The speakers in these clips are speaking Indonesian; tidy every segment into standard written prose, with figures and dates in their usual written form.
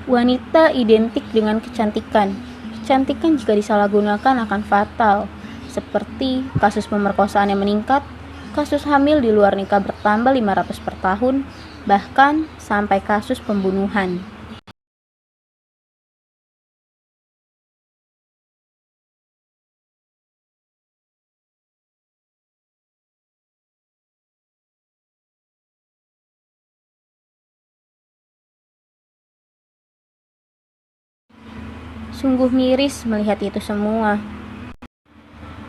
Wanita identik dengan kecantikan. Kecantikan jika disalahgunakan akan fatal, seperti kasus pemerkosaan yang meningkat, kasus hamil di luar nikah bertambah 500 per tahun, bahkan sampai kasus pembunuhan. Sungguh miris melihat itu semua.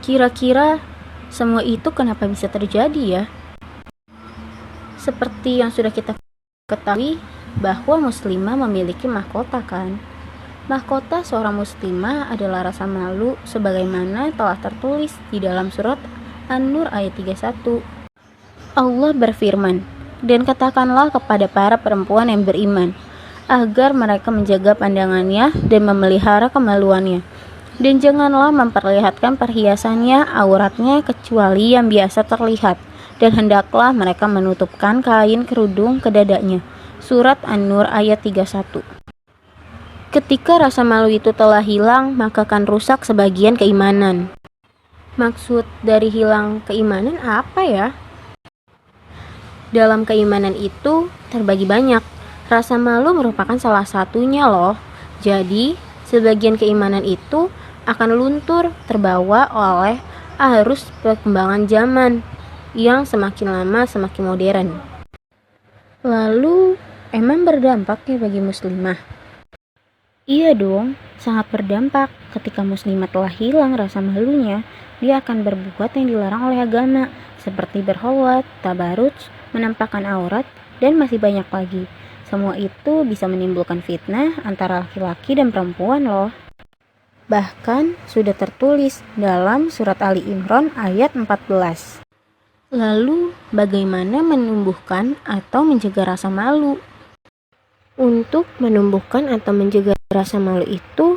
Kira-kira semua itu kenapa bisa terjadi ya? Seperti yang sudah kita ketahui bahwa muslimah memiliki mahkota kan? Mahkota seorang muslimah adalah rasa malu sebagaimana telah tertulis di dalam surat An-Nur ayat 31. Allah berfirman, "Dan katakanlah kepada para perempuan yang beriman, agar mereka menjaga pandangannya dan memelihara kemaluannya. Dan janganlah memperlihatkan perhiasannya, auratnya, kecuali yang biasa terlihat. Dan hendaklah mereka menutupkan kain kerudung ke dadanya." Surat An-Nur ayat 31. Ketika rasa malu itu telah hilang, maka akan rusak sebagian keimanan. Maksud dari hilang keimanan apa ya? Dalam keimanan itu terbagi banyak. Rasa malu merupakan salah satunya loh. Jadi, sebagian keimanan itu akan luntur terbawa oleh arus perkembangan zaman yang semakin lama semakin modern. Lalu, emang berdampak ya bagi muslimah? Iya dong, sangat berdampak. Ketika muslimah telah hilang rasa malunya, dia akan berbuat yang dilarang oleh agama, seperti berkhawat, tabaruj, menampakkan aurat, dan masih banyak lagi. Semua itu bisa menimbulkan fitnah antara laki-laki dan perempuan loh. Bahkan sudah tertulis dalam surat Ali Imran ayat 14. Lalu, bagaimana menumbuhkan atau menjaga rasa malu? Untuk menumbuhkan atau menjaga rasa malu itu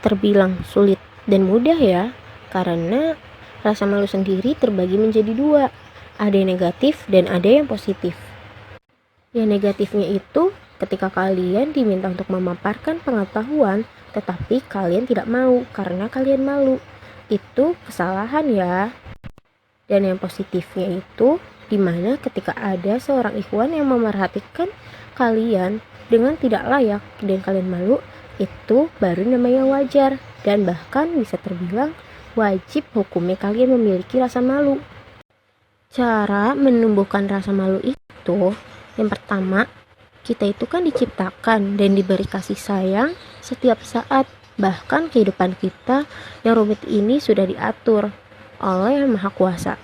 terbilang sulit dan mudah ya, karena rasa malu sendiri terbagi menjadi dua. Ada yang negatif dan ada yang positif. Yang negatifnya itu ketika kalian diminta untuk memaparkan pengetahuan, tetapi kalian tidak mau karena kalian malu. Itu kesalahan ya. Dan yang positifnya itu dimana ketika ada seorang ikhwan yang memerhatikan kalian dengan tidak layak dan kalian malu, itu baru namanya wajar dan bahkan bisa terbilang wajib hukumnya kalian memiliki rasa malu. Cara menumbuhkan rasa malu itu, yang pertama, kita itu kan diciptakan dan diberi kasih sayang setiap saat. Bahkan kehidupan kita yang rumit ini sudah diatur oleh Yang Maha Kuasa.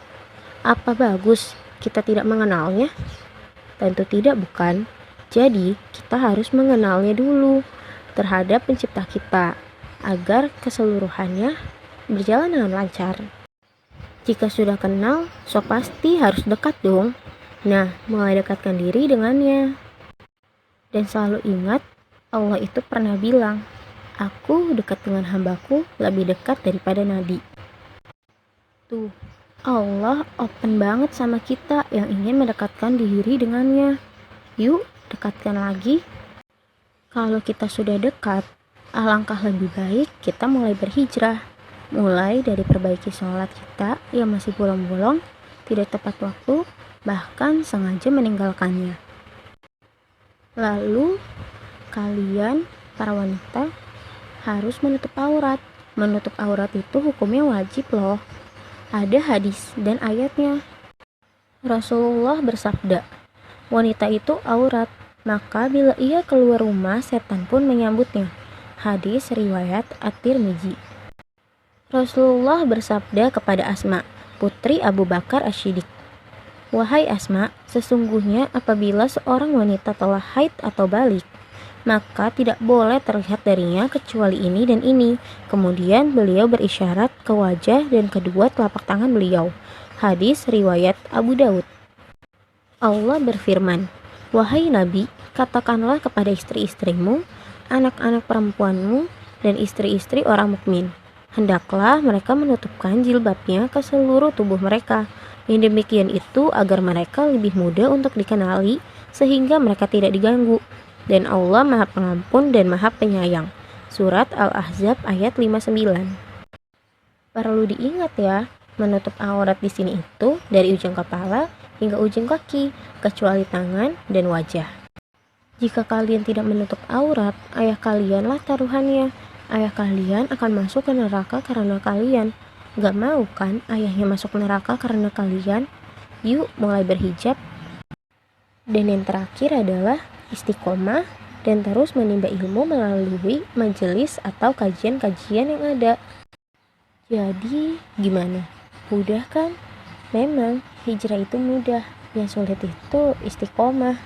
Apa bagus kita tidak mengenalnya? Tentu tidak, bukan? Jadi, kita harus mengenalnya dulu terhadap pencipta kita agar keseluruhannya berjalan dengan lancar. Jika sudah kenal, so pasti harus dekat dong. Nah, mulai dekatkan diri dengannya. Dan selalu ingat, Allah itu pernah bilang, "Aku dekat dengan hambaku lebih dekat daripada Nabi." Tuh, Allah open banget sama kita yang ingin mendekatkan diri dengannya. Yuk, dekatkan lagi. Kalau kita sudah dekat, alangkah lebih baik kita mulai berhijrah. Mulai dari perbaiki sholat kita yang masih bolong-bolong, tidak tepat waktu, bahkan sengaja meninggalkannya. Lalu, kalian, para wanita, harus menutup aurat. Menutup aurat itu hukumnya wajib loh. Ada hadis dan ayatnya. Rasulullah bersabda, "Wanita itu aurat, maka bila ia keluar rumah, setan pun menyambutnya." Hadis riwayat At-Tirmidzi. Rasulullah bersabda kepada Asma, putri Abu Bakar Asy-Siddiq, "Wahai Asma, sesungguhnya apabila seorang wanita telah haid atau balik, maka tidak boleh terlihat darinya kecuali ini dan ini." Kemudian beliau berisyarat ke wajah dan kedua telapak tangan beliau. Hadis riwayat Abu Daud. Allah berfirman, "Wahai Nabi, katakanlah kepada istri-istrimu, anak-anak perempuanmu, dan istri-istri orang mukmin, hendaklah mereka menutupkan jilbabnya ke seluruh tubuh mereka. Yang demikian itu agar mereka lebih mudah untuk dikenali sehingga mereka tidak diganggu. dan Allah Maha Pengampun dan Maha Penyayang. Surat Al-Ahzab ayat 59. Perlu diingat ya, menutup aurat di sini itu dari ujung kepala hingga ujung kaki, kecuali tangan dan wajah. Jika kalian tidak menutup aurat, ayah kalianlah taruhannya. Ayah kalian akan masuk ke neraka karena kalian. Gak mau kan ayahnya masuk neraka karena kalian? Yuk mulai berhijab. Dan yang terakhir adalah istiqomah dan terus menimba ilmu melalui majelis atau kajian-kajian yang ada. Jadi gimana? Mudah kan? Memang hijrah itu mudah, yang sulit itu istiqomah.